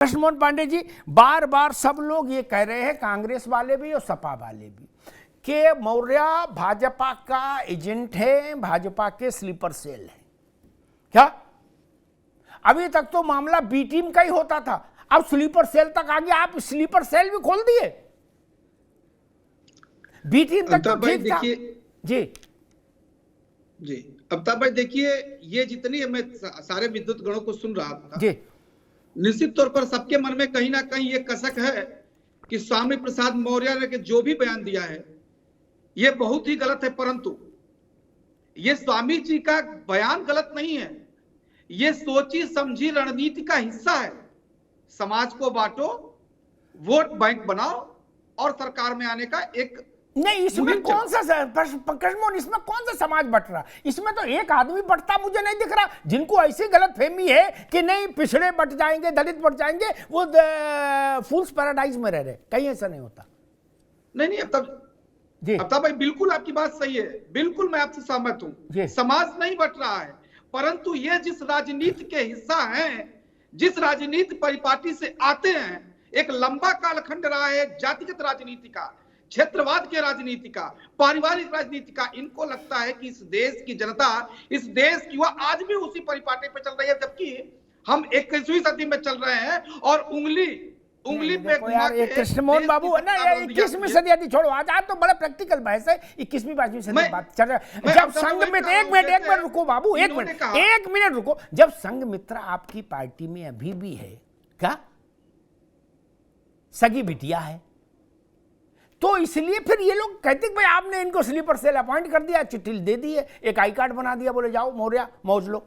कृष्णमोहन पांडे जी, बार बार सब लोग ये कह रहे हैं, कांग्रेस वाले भी और सपा वाले भी, कि मौर्य भाजपा का एजेंट है, भाजपा के स्लीपर सेल है। क्या अभी तक तो मामला बी टीम का ही होता था, अब स्लीपर सेल तक आ गया। आप स्लीपर सेल भी खोल दिए। बी टीम तक तो ठीक था। जी जी, अमिताभ भाई देखिए, ये जितनी मैं सारे विद्युत गणों को सुन रहा था जी, निश्चित तौर पर सबके मन में कहीं ना कहीं ये कसक है कि स्वामी प्रसाद मौर्य ने जो भी बयान दिया है ये बहुत ही गलत है। परंतु ये स्वामी जी का बयान गलत नहीं है, ये सोची समझी रणनीति का हिस्सा है। समाज को बांटो, वोट बैंक बनाओ और सरकार में आने का एक नहीं, इसमें कौन सा कृष्णमोहन, इसमें कौन सा समाज बट रहा? इसमें तो एक आदमी बटता मुझे नहीं दिख रहा। जिनको ऐसी गलत फहमी है कि नहीं पिछड़े बट जाएंगे, दलित बट जाएंगे, वो फूल्स पैराडाइज में रह रहे। कहीं ऐसा नहीं होता। नहीं अमिताभ भाई बिल्कुल आपकी बात सही है, बिल्कुल मैं आपसे सहमत हूं। समाज नहीं बट रहा है, परंतु ये जिस राजनीति के हिस्सा हैं, जिस राजनीति परिपाटी से आते हैं, एक लंबा कालखंड रहा है जातिगत राजनीति का, क्षेत्रवाद के राजनीति का, पारिवारिक राजनीति का। इनको लगता है कि इस देश की जनता, इस देश की युवा आज भी उसी परिपाटी पे चल रही है, जबकि हम 21वीं सदी में चल रहे हैं और उंगली पे यार ये कृष्णमोहन बाबू है ना, 21वीं सदी आदि छोड़ो, आज तो बड़ा प्रैक्टिकल बहस है। 21वीं 22वीं सदी बात चल रहा है। जब संघ मित्र, एक मिनट रुको बाबू, एक मिनट रुको। जब संघ मित्र आपकी पार्टी में अभी भी है, क्या सगी बिटिया है, तो इसलिए फिर ये लोग कहते कि भाई आपने इनको स्लीपर सेल अपॉइंट कर दिया, चिट्ठी दे दी है, एक आई कार्ड बना दिया, बोले जाओ मौर्य मौज लो,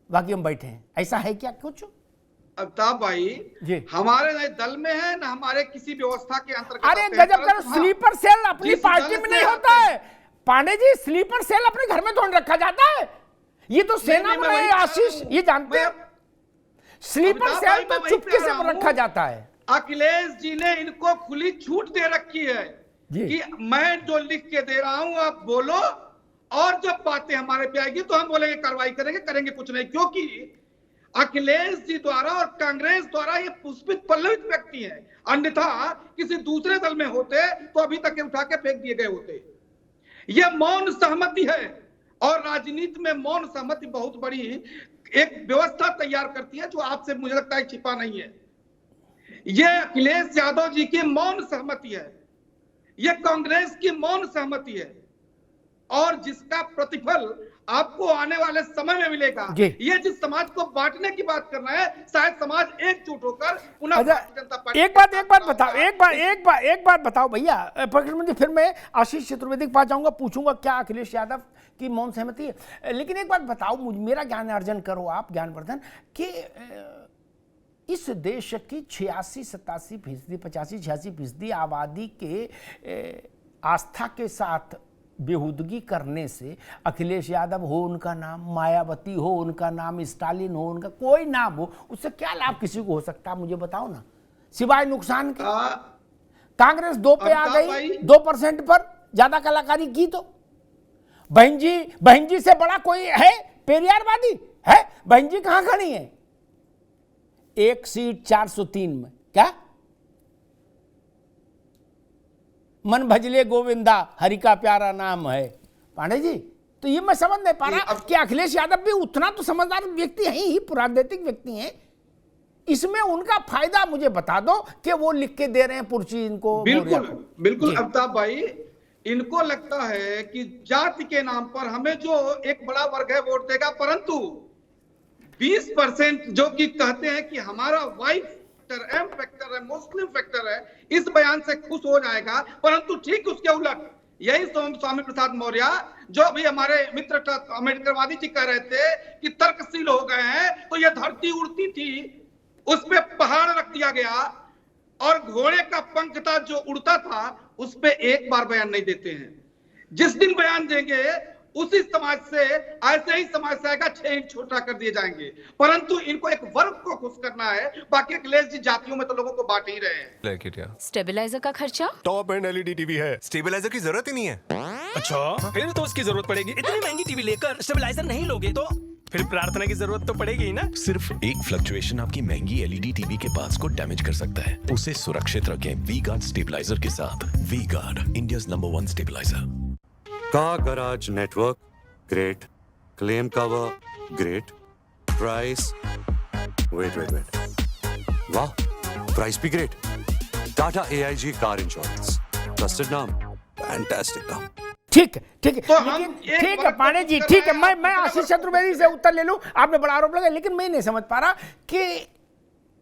बाकी हम बैठे हैं। ऐसा है क्या कुछ? अमिताभ भाई हमारे न दल में है न हमारे किसी व्यवस्था के अंतर्गत। अरे गजब करो, स्लीपर सेल अपनी पार्टी में नहीं होता है पांडे जी। स्लीपर सेल अपने घर में थोड़ी रखा जाता है। ये तो सेना में रहे आशीष, ये जानते हैं। स्लीपर सेल तो चुपके से रखा जाता है। अखिलेश जी ने इनको खुली छूट दे रखी है कि मैं जो लिख के दे रहा हूं आप बोलो, और जब बातें हमारे पे आएगी तो हम बोलेंगे कार्रवाई करेंगे कुछ नहीं। क्योंकि अखिलेश जी द्वारा और कांग्रेस द्वारा ये पुष्पित पल्लवित व्यक्ति है, अन्यथा किसी दूसरे दल में होते तो अभी तक ये उठा के फेंक दिए गए होते। ये मौन सहमति है, और राजनीति में मौन सहमति बहुत बड़ी एक व्यवस्था तैयार करती है, जो आपसे मुझे लगता है छिपा नहीं है। ये अखिलेश यादव जी की मौन सहमति है, ये कांग्रेस की मौन सहमति है, और जिसका प्रतिफल आपको आने वाले समय में मिलेगा। ये जिस समाज को बांटने की बात कर रहे हैं, शायद समाज एकजुट होकर पुनः जनता पार्टी। एक बात बताओ भैया प्रधानमंत्री, फिर मैं आशीष चतुर्वेदी के पास जाऊंगा, पूछूंगा क्या अखिलेश यादव की मौन सहमति है। लेकिन एक बात बताओ, मेरा ज्ञान अर्जन करो आप, ज्ञानवर्धन, कि इस देश की 86-87%, 85-86% आबादी के आस्था के साथ बेहूदगी करने से, अखिलेश यादव हो उनका नाम, मायावती हो उनका नाम, स्टालिन हो उनका, कोई नाम हो, उससे क्या लाभ किसी को हो सकता है मुझे बताओ ना, सिवाय नुकसान के। कांग्रेस 2 पे आ गई, 2% पर ज्यादा कलाकारी की, तो बहन जी से बड़ा कोई है पेरियारवादी है? बहन जी कहां खड़ी है? 1 सीट 403 में, क्या मन भजले गोविंदा हरि का प्यारा नाम है। पांडे जी, तो ये मैं समझ नहीं पा रहा कि अखिलेश यादव भी उतना तो समझदार व्यक्ति है ही, पुरादैतिक व्यक्ति हैं, इसमें उनका फायदा मुझे बता दो कि वो लिख के दे रहे हैं पुर्ची इनको। बिल्कुल अमिताभ भाई, इनको लगता है कि जाति के नाम पर हमें जो एक बड़ा वर्ग है वोट देगा, परंतु 20% जो कि कहते हैं कि हमारा वाइफ एम फैक्टर है, मुस्लिम फैक्टर है, इस बयान से खुश हो जाएगा। परंतु ठीक उसके उलट यही स्वामी प्रसाद मौर्य, जो अभी हमारे मित्र अम्बेडकरवादी जी कह रहे थे कि तर्कशील हो गए हैं, तो ये धरती उड़ती थी, उस पे पहाड़ रख दिया गया, और घोड़े का पंख था जो उड़ता था, उस पे एक बार बयान नहीं देते हैं। जिस दिन बयान देंगे उसी समाज से ऐसे ही समाज से आएगा, 6 इंच छोटा कर दिए जाएंगे। परंतु इनको एक वर्ग को खुश करना है, बाकी अखिलेश जी जातियों में तो लोगों को बांट ही रहे हैं। स्टेबलाइजर का खर्चा? टॉप एंड एलईडी टीवी है, स्टेबलाइजर की जरूरत ही नहीं है। अच्छा, फिर तो उसकी जरूरत पड़ेगी। इतनी महंगी टीवी लेकर स्टेबलाइजर नहीं लोगे तो फिर प्रार्थना की जरूरत तो पड़ेगी ही ना। सिर्फ एक फ्लक्चुएशन आपकी महंगी एलईडी टीवी के पार्ट्स को डैमेज कर सकता है। उसे सुरक्षित रखें वी-गार्ड स्टेबलाइजर के साथ। V Guard, India's number 1 stabiliser. Car garage network great, claim cover great, price wait वाह, प्राइस भी great. Tata AIG car insurance, trusted नाम, फैंटास्टिक नाम। ठीक है तो हम लेकिन एक ठीक है बात पांडे जी, कर ठीक है, रहे हैं, मैं आशीष चतुर्वेदी से उत्तर ले लूं। आपने बड़ा आरोप लगाया, लेकिन मैं नहीं समझ पा रहा कि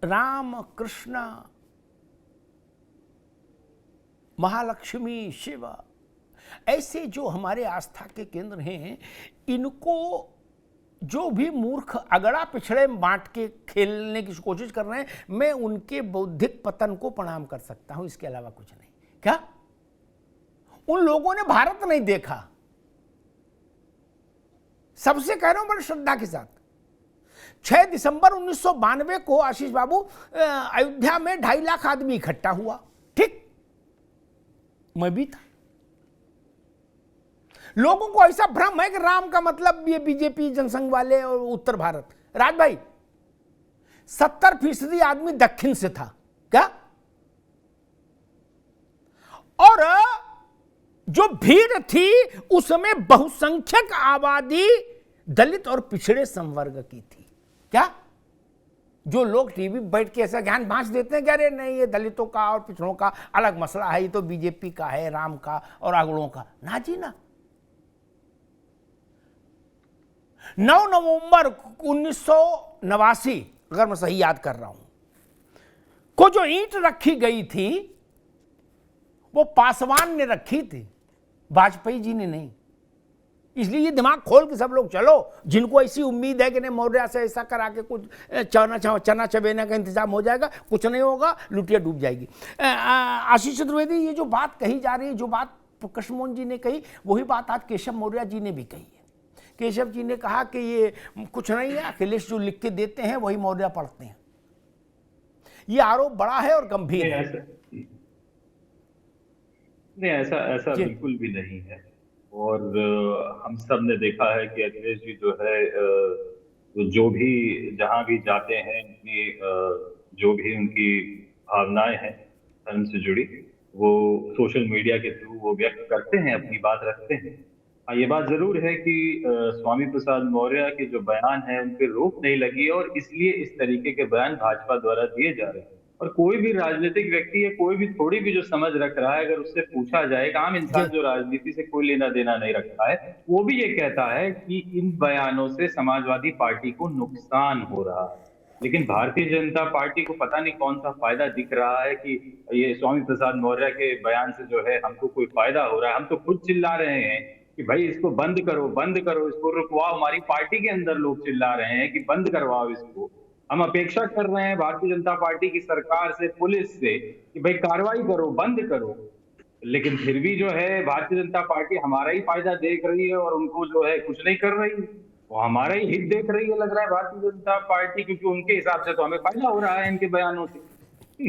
राम कृष्ण महालक्ष्मी शिव ऐसे जो हमारे आस्था के केंद्र हैं, इनको जो भी मूर्ख अगड़ा पिछड़े बांट के खेलने की कोशिश कर रहे हैं, मैं उनके बौद्धिक पतन को प्रणाम कर सकता हूं, इसके अलावा कुछ नहीं। क्या उन लोगों ने भारत नहीं देखा? सबसे कह रहा हूं बड़ी श्रद्धा के साथ, 6 दिसंबर 1992 को आशीष बाबू अयोध्या में 2.5 लाख आदमी इकट्ठा हुआ, ठीक, मैं भी था। लोगों को ऐसा भ्रम है कि राम का मतलब ये बीजेपी जनसंघ वाले और उत्तर भारत। राज भाई, 70% आदमी दक्षिण से था क्या? और जो भीड़ थी उसमें बहुसंख्यक आबादी दलित और पिछड़े संवर्ग की थी क्या? जो लोग टीवी बैठ के ऐसा ज्ञान बांट देते हैं कि अरे नहीं ये दलितों का और पिछड़ों का अलग मसला है, ये तो बीजेपी का है, राम का और अगड़ों का। ना जी ना। 9 नवंबर 1989, अगर मैं सही याद कर रहा हूं, को जो ईंट रखी गई थी वो पासवान ने रखी थी, वाजपेयी जी ने नहीं। इसलिए ये दिमाग खोल के सब लोग चलो, जिनको ऐसी उम्मीद है कि नहीं मौर्य से ऐसा करा के कुछ चना चबेने का इंतजाम हो जाएगा, कुछ नहीं होगा, लुटिया डूब जाएगी। आशीष चतुर्वेदी, ये जो बात कही जा रही है, जो बात कृष्णमोहन जी ने कही, वही बात आज केशव मौर्य जी ने भी कही है। केशव जी ने कहा कि ये कुछ नहीं है, अखिलेश जो लिख के देते हैं वही मौर्य पढ़ते हैं। ये आरोप बड़ा है और गंभीर है। नहीं, ऐसा बिल्कुल भी नहीं है। और हम सब ने देखा है कि अखिलेश जी जो है जो भी जहां भी जाते हैं, जो भी उनकी भावनाएं हैं धर्म से जुड़ी, वो सोशल मीडिया के थ्रू वो व्यक्त करते हैं, अपनी बात रखते हैं। ये बात जरूर है कि स्वामी प्रसाद मौर्य के जो बयान है उन पर रोक नहीं लगी है, और इसलिए इस तरीके के बयान भाजपा द्वारा दिए जा रहे हैं। और कोई भी राजनीतिक व्यक्ति या कोई भी थोड़ी भी जो समझ रख रहा है, अगर उससे पूछा जाए, एक आम इंसान जो राजनीति से कोई लेना देना नहीं रखता है, वो भी ये कहता है कि इन बयानों से समाजवादी पार्टी को नुकसान हो रहा है। लेकिन भारतीय जनता पार्टी को पता नहीं कौन सा फायदा दिख रहा है कि ये स्वामी प्रसाद मौर्य के बयान से जो है हमको कोई फायदा हो रहा है। हम तो खुद चिल्ला रहे हैं कि भाई इसको बंद करो, बंद करो, इसको रुकवाओ। हमारी पार्टी के अंदर लोग चिल्ला रहे हैं कि बंद करवाओ इसको। हम अपेक्षा कर रहे हैं भारतीय जनता पार्टी की सरकार से, पुलिस से, कि भाई कार्रवाई करो, बंद करो। लेकिन फिर भी जो है भारतीय जनता पार्टी हमारा ही फायदा देख रही है और उनको जो है कुछ नहीं कर रही है। वो हमारा ही हित देख रही है, लग रहा है भारतीय जनता पार्टी, क्योंकि उनके हिसाब से तो हमें फायदा हो रहा है इनके बयानों से।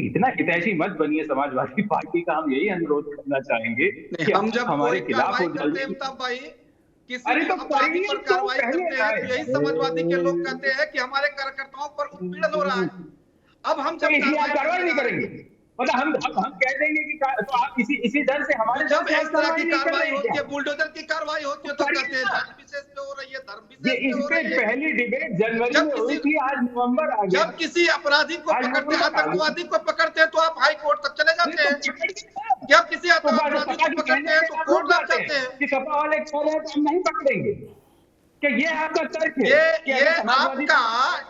इतना हितैषी मत बनिए समाजवादी पार्टी का, हम यही अनुरोध करना चाहेंगे कि हम जब हमारे खिलाफ हो जल्दी किसी भी अपराधी पर कार्रवाई करते हैं तो यही समाजवादी के लोग कहते हैं कि हमारे कार्यकर्ताओं पर उत्पीड़न हो रहा है। अब हम जब कार्रवाई नहीं करेंगे, मतलब हम कह देंगे कि तो आप इसी डर से हमारे जब इस तरह की कार्रवाई होती है, बुलडोजर की कार्रवाई होती है, तो कहते हैं धर्म विशेष पे हो रही है, धर्म विशेष पे हो रही है। पहली डिबेट जनवरी में हुई थी, आज नवंबर आ गया। जब किसी अपराधी को पकड़ते हैं, आतंकवादी को पकड़ते हैं, तो आप हाई कोर्ट तक चले जाते हैं। जब किसी अपराधी को पकड़ते हैं तो कोर्ट तक जाते हैं कि सपा वाले छोड़ रहे तो हम नहीं पकड़ेंगे। कि ये आपका तर्क है, ये आपका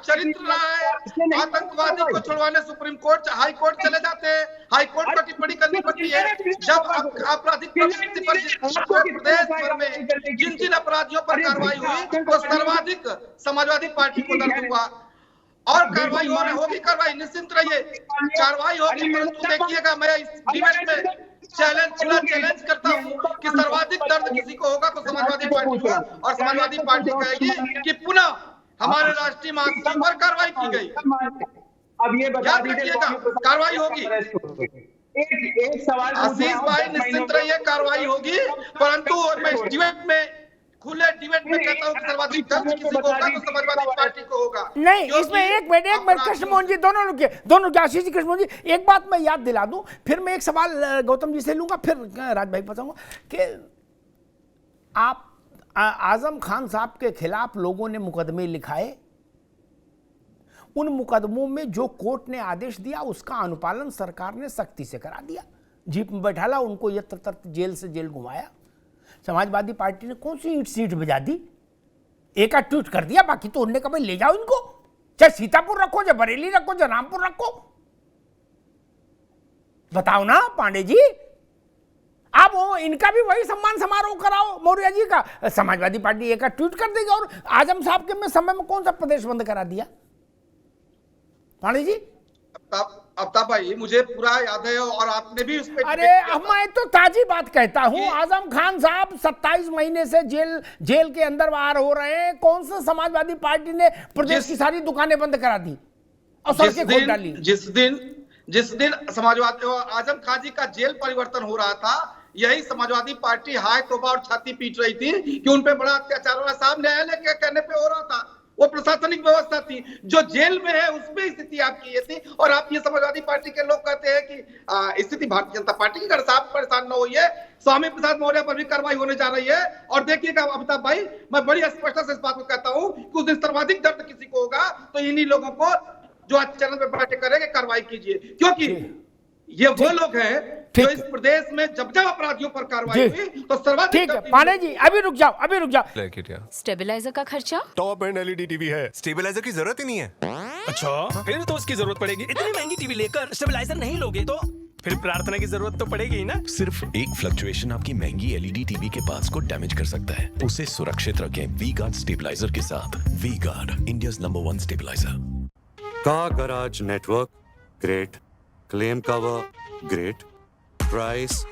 चरित्र रहा है। आतंकवादी को छुड़वाने सुप्रीम कोर्ट, हाई कोर्ट चले जाते हैं, हाई कोर्ट को टिप्पणी करनी पड़ती है। जब आपराधिक प्रवृत्ति पर प्रदेश भर में जिन जिन अपराधियों पर कार्रवाई हुई, तो सर्वाधिक समाजवादी पार्टी को दर्द हुआ। और कार्रवाई होगी, कार्रवाई निश्चिंत रहिए, कार्रवाई होगी। परंतु देखिएगा, मैं इस डिबेट में चैलेंज करता हूं कि सर्वाधिक दर्द किसी को होगा तो समाजवादी पार्टी को, और समाजवादी पार्टी कहेगी कि पुनः हमारे राष्ट्रीय महासचिव पर कार्रवाई की गई। अब ये याद रखिएगा, कार्रवाई होगी। एक सवाल आशीष भाई निश्चिंत रहिए, कार्रवाई होगी। परंतु मैं डिबेट में खुले डिबेट में कहता हूँ कि सर्वाधिक दर्द किसी को होगा तो समाजवादी पार्टी को होगा। नहीं, क्योंकि इसमें एक मिनट कृष्णमोहन जी, दोनों के आशीष जी, कृष्णमोहन जी, एक बात मैं याद दिला दूं, फिर मैं एक सवाल गौतम जी से लूंगा, फिर राज भाई बताऊंगा कि आप आजम खान साहब के खिलाफ लोगों ने मुकदमे लिखाए, उन मुकदमों में जो कोर्ट ने आदेश दिया उसका अनुपालन सरकार ने सख्ती से करा दिया, जीप में बैठाला, उनको यत्र तत्र जेल से जेल घुमाया। समाजवादी पार्टी ने कौन सी ईंट सीट बजा दी, एक ट्वीट कर दिया, बाकी तो उन्होंने कहा ले जाओ इनको, चाहे सीतापुर रखो, चाहे बरेली रखो, चाहे रामपुर रखो। बताओ ना पांडे जी, आप इनका भी वही सम्मान समारोह कराओ मौर्य जी का, समाजवादी पार्टी एक ट्वीट कर देगी। और आजम साहब के समय में कौन सा प्रदेश बंद करा दिया पांडे जी? आफ्ताब भाई मुझे पूरा याद है और आपने भी उस पे अरे मैं तो ताजी बात कहता हूं, आजम खान साहब 27 महीने से जेल के अंदर बाहर हो रहे हैं। कौन सा समाजवादी पार्टी ने प्रदेश की सारी दुकानें बंद करा दी और सड़कें खोल डाली? जिस दिन समाजवादी आजम खान जी का जेल परिवर्तन हो रहा था, यही समाजवादी पार्टी हाय तौबा और छाती पीट रही थी कि उन पे बड़ा अत्याचार हो रहा। साहब न्यायालय के कहने पे हो रहा था, वो प्रशासनिक व्यवस्था थी। जो जेल में है उसमें स्थिति आपकी ये थी, और आप ये समाजवादी पार्टी के लोग कहते हैं कि स्थिति भारतीय जनता पार्टी की। अगर साहब परेशान न होइए, स्वामी प्रसाद मौर्य पर भी कार्रवाई होने जा रही है। और देखिएगा अमिताभ भाई, मैं बड़ी स्पष्टता से इस बात को कहता हूं कि उस दिन सर्वाधिक दर्द किसी को होगा तो इन्हीं लोगों को जो आज चैनल पे बैठे करेंगे कार्रवाई कीजिए, क्योंकि ये वो लोग हैं जो इस प्रदेश में जब अपराधियों पर कार्रवाई हुई तो सर्वाधिक। ठीक है पांडे जी, अभी रुक जाओ। स्टेबलाइजर का खर्चा? टॉप एंड एलईडी टीवी है, स्टेबलाइजर की जरूरत ही नहीं है। अच्छा, फिर तो उसकी जरूरत पड़ेगी। इतनी महंगी टीवी लेकर स्टेबलाइजर नहीं लोगे तो फिर प्रार्थना की जरूरत तो पड़ेगी ही ना। सिर्फ एक फ्लक्चुएशन आपकी महंगी एलईडी टीवी के पार्ट्स को डैमेज कर सकता है। उसे सुरक्षित रखें वी गार्ड स्टेबलाइजर के साथ। V guard, India's number 1 stabiliser. Car garage network great, claim cover great, price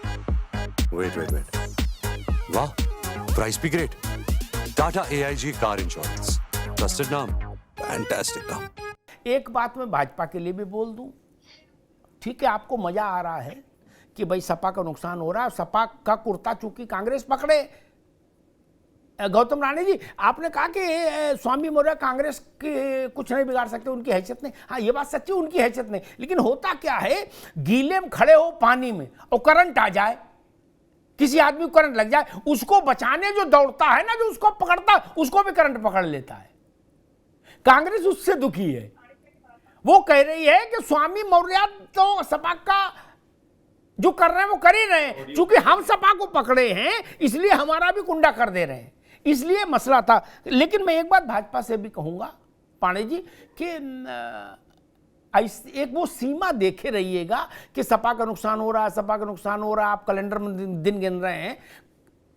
wait वाह, प्राइस भी great. Tata AIG car insurance, trusted नाम, फैंटास्टिक नाम। एक बात मैं भाजपा के लिए भी बोल दूं, ठीक है आपको मजा आ रहा है कि भाई सपा का नुकसान हो रहा है, सपा का कुर्ता चूंकि कांग्रेस पकड़े। गौतम राणे जी, आपने कहा कि स्वामी मौर्य कांग्रेस के कुछ नहीं बिगाड़ सकते, उनकी हैसियत नहीं। हाँ ये बात सच्ची, उनकी हैसियत नहीं, लेकिन होता क्या है, गीले में खड़े हो पानी में और करंट आ जाए, किसी आदमी को करंट लग जाए, उसको बचाने जो दौड़ता है ना, जो उसको पकड़ता उसको भी करंट पकड़ लेता है। कांग्रेस उससे दुखी है, वो कह रही है कि स्वामी मौर्य तो सपा का जो कर रहे हैं वो कर ही रहे हैं, चूंकि हम सपा को पकड़े हैं इसलिए हमारा भी कुंडा कर दे रहे हैं, इसलिए मसला था। लेकिन मैं एक बात भाजपा से भी कहूंगा पांडे जी कि एक वो सीमा देखे रहिएगा कि सपा का नुकसान हो रहा है, सपा का नुकसान हो रहा है, आप कैलेंडर में दिन गिन रहे हैं,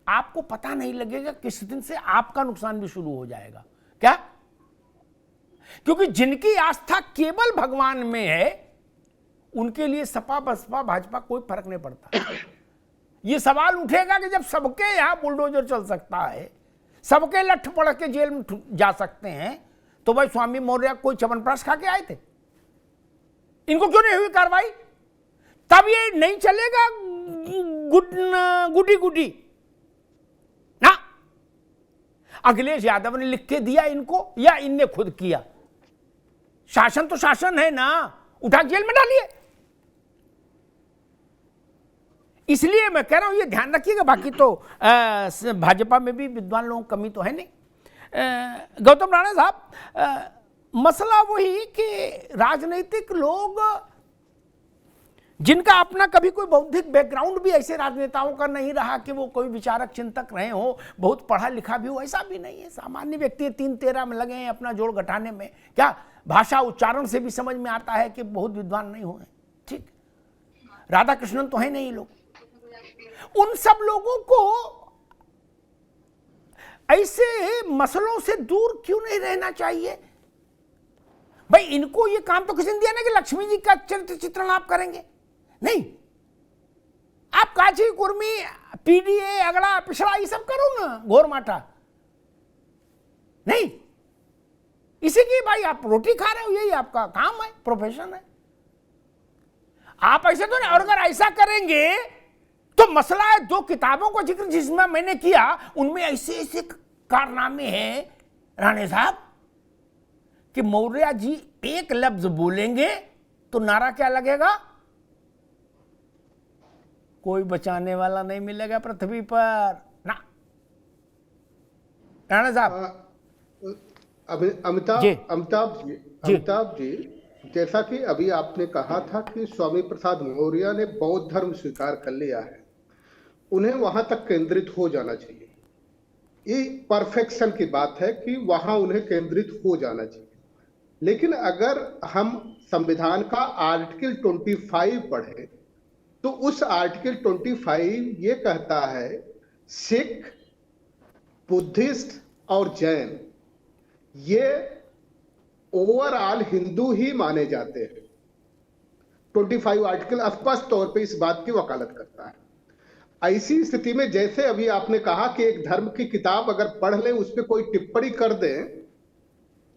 आपको पता नहीं लगेगा किस दिन से आपका नुकसान भी शुरू हो जाएगा। क्या? क्योंकि जिनकी आस्था केवल भगवान में है उनके लिए सपा बसपा भाजपा कोई फर्क नहीं पड़ता। ये सवाल उठेगा कि जब सबके यहां बुलडोजर चल सकता है, सबके लठ पड़ के जेल में जा सकते हैं, तो भाई स्वामी मौर्य कोई च्यवनप्राश खा के आए थे, इनको क्यों नहीं हुई कार्रवाई? तब ये नहीं चलेगा गुडी गुडी ना। अखिलेश यादव ने लिख के दिया इनको या इनने खुद किया? शासन तो शासन है ना, उठा जेल में डालिए। इसलिए मैं कह रहा हूं ये ध्यान रखिएगा। बाकी तो भाजपा में भी विद्वान लोगों की कमी तो है नहीं। गौतम राणा साहब, मसला वही कि राजनीतिक लोग जिनका अपना कभी कोई बौद्धिक बैकग्राउंड भी ऐसे राजनेताओं का नहीं रहा कि वो कोई विचारक चिंतक रहे हो, बहुत पढ़ा लिखा भी हो, ऐसा भी नहीं है। सामान्य व्यक्ति 3-13 में लगे हैं अपना जोड़ घटाने में। क्या भाषा उच्चारण से भी समझ में आता है कि बहुत विद्वान नहीं हुए। ठीक, राधा कृष्णन तो है नहीं लोग। उन सब लोगों को ऐसे मसलों से दूर क्यों नहीं रहना चाहिए? भाई इनको ये काम तो किसी ने दिया ना कि लक्ष्मी जी का चरित्र चित्रण आप करेंगे। नहीं, आप काची कुर्मी पीडीए अगला पिछड़ा ये सब करो ना, घोर माटा नहीं। इसी की भाई आप रोटी खा रहे हो, यही आपका काम है, प्रोफेशन है। आप ऐसे तो नहीं। और अगर ऐसा करेंगे तो मसला है, 2 किताबों का जिक्र जिसमें मैंने किया उनमें ऐसे ऐसे कारनामे हैं राणे साहब कि मौर्य जी एक लफ्ज बोलेंगे तो नारा क्या लगेगा, कोई बचाने वाला नहीं मिलेगा पृथ्वी पर ना। राणा साहब। अमिताभ जी, जैसा कि अभी आपने कहा था कि स्वामी प्रसाद मौर्य ने बौद्ध धर्म स्वीकार कर लिया है, उन्हें वहां तक केंद्रित हो जाना चाहिए। ये परफेक्शन की बात है कि वहां उन्हें केंद्रित हो जाना चाहिए। लेकिन अगर हम संविधान का आर्टिकल 25 पढ़े तो उस आर्टिकल 25 ये कहता है सिख, बुद्धिस्ट और जैन ये ओवरऑल हिंदू ही माने जाते हैं। 25 आर्टिकल स्पष्ट तौर पे इस बात की वकालत करता है। ऐसी स्थिति में जैसे अभी आपने कहा कि एक धर्म की किताब अगर पढ़ लें, उस पर कोई टिप्पणी कर दें,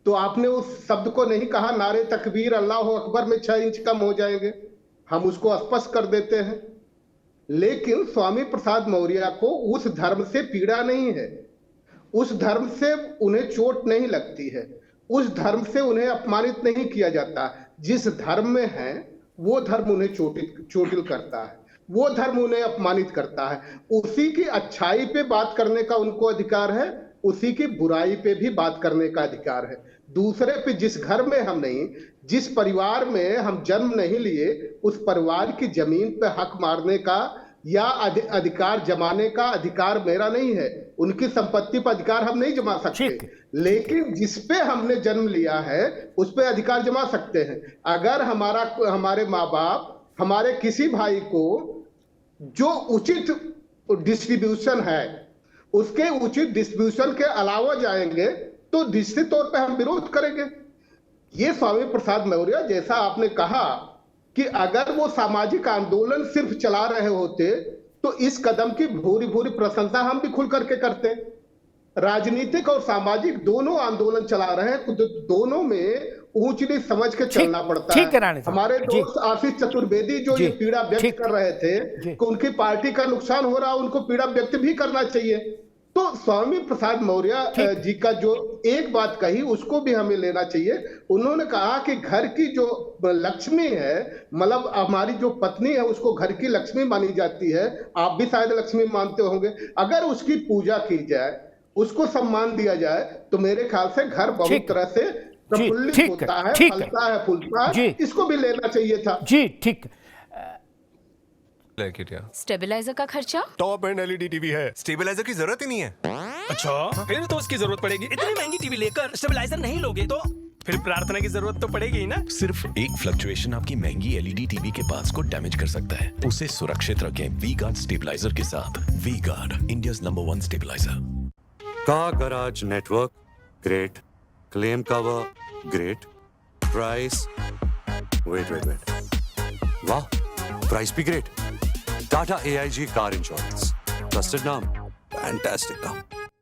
तो आपने उस शब्द को नहीं कहा नारे तकबीर अल्लाह अकबर में 6 इंच कम हो जाएंगे, हम उसको स्पष्ट कर देते हैं। लेकिन स्वामी प्रसाद मौर्य को उस धर्म से पीड़ा नहीं है, उस धर्म से उन्हें चोट नहीं लगती है, उस धर्म से उन्हें अपमानित नहीं किया जाता। जिस धर्म में है वो धर्म उन्हें चोटिल करता है, वो धर्म उन्हें अपमानित करता है। उसी की अच्छाई पे बात करने का उनको अधिकार है, उसी की बुराई पे भी बात करने का अधिकार है। दूसरे पे जिस घर में हम नहीं, जिस परिवार में हम जन्म नहीं लिए, उस परिवार की जमीन पे हक मारने का या अधिकार जमाने का अधिकार मेरा नहीं है। उनकी संपत्ति पर अधिकार हम नहीं जमा सकते, लेकिन जिस पे हमने जन्म लिया है उस पे अधिकार जमा सकते हैं। अगर हमारे माँ बाप हमारे किसी भाई को जो उचित डिस्ट्रीब्यूशन है उसके उचित डिस्ट्रीब्यूशन के अलावा जाएंगे तो निश्चित तौर पे हम विरोध करेंगे। ये स्वामी प्रसाद मौर्य, जैसा आपने कहा कि अगर वो सामाजिक आंदोलन सिर्फ चला रहे होते तो इस कदम की भूरी भूरी प्रशंसा हम भी खुल करके करते। राजनीतिक और सामाजिक दोनों आंदोलन चला रहे हैं, तो दोनों में ऊंच नीच समझ के चलना पड़ता है। हमारे दोस्त आशीष चतुर्वेदी जो ये पीड़ा व्यक्त कर रहे थे कि उनकी पार्टी का नुकसान हो रहा, उनको पीड़ा व्यक्त भी करना चाहिए। तो स्वामी प्रसाद मौर्य जी का जो एक बात कही उसको भी हमें लेना चाहिए। उन्होंने कहा कि घर की जो लक्ष्मी है, मतलब हमारी जो पत्नी है उसको घर की लक्ष्मी मानी जाती है, आप भी शायद लक्ष्मी मानते होंगे। अगर उसकी पूजा की जाए, उसको सम्मान दिया जाए, तो मेरे ख्याल से घर बहुत तरह से प्रफुल्लित होता है, फलता है, फूलता है। इसको भी लेना चाहिए था। जी ठीक। स्टेबलाइजर का खर्चा? टॉप एंड एलईडी टीवी है, स्टेबलाइजर की जरूरत ही नहीं है। अच्छा, फिर तो उसकी जरूरत पड़ेगी। इतनी महंगी टीवी लेकर स्टेबलाइजर नहीं लोगे तो फिर प्रार्थना की जरूरत तो पड़ेगी ही ना। सिर्फ एक फ्लक्चुएशन आपकी महंगी एलईडी टीवी के पार्ट्स को डैमेज कर सकता है। उसे सुरक्षित रखें वी गार्ड स्टेबलाइजर के साथ। V guard, India's number 1 stabiliser. Car garage network great, claim cover great, price wait वाह, प्राइस भी great. Tata AIG car insurance, trusted नाम, फैंटास्टिक नाम।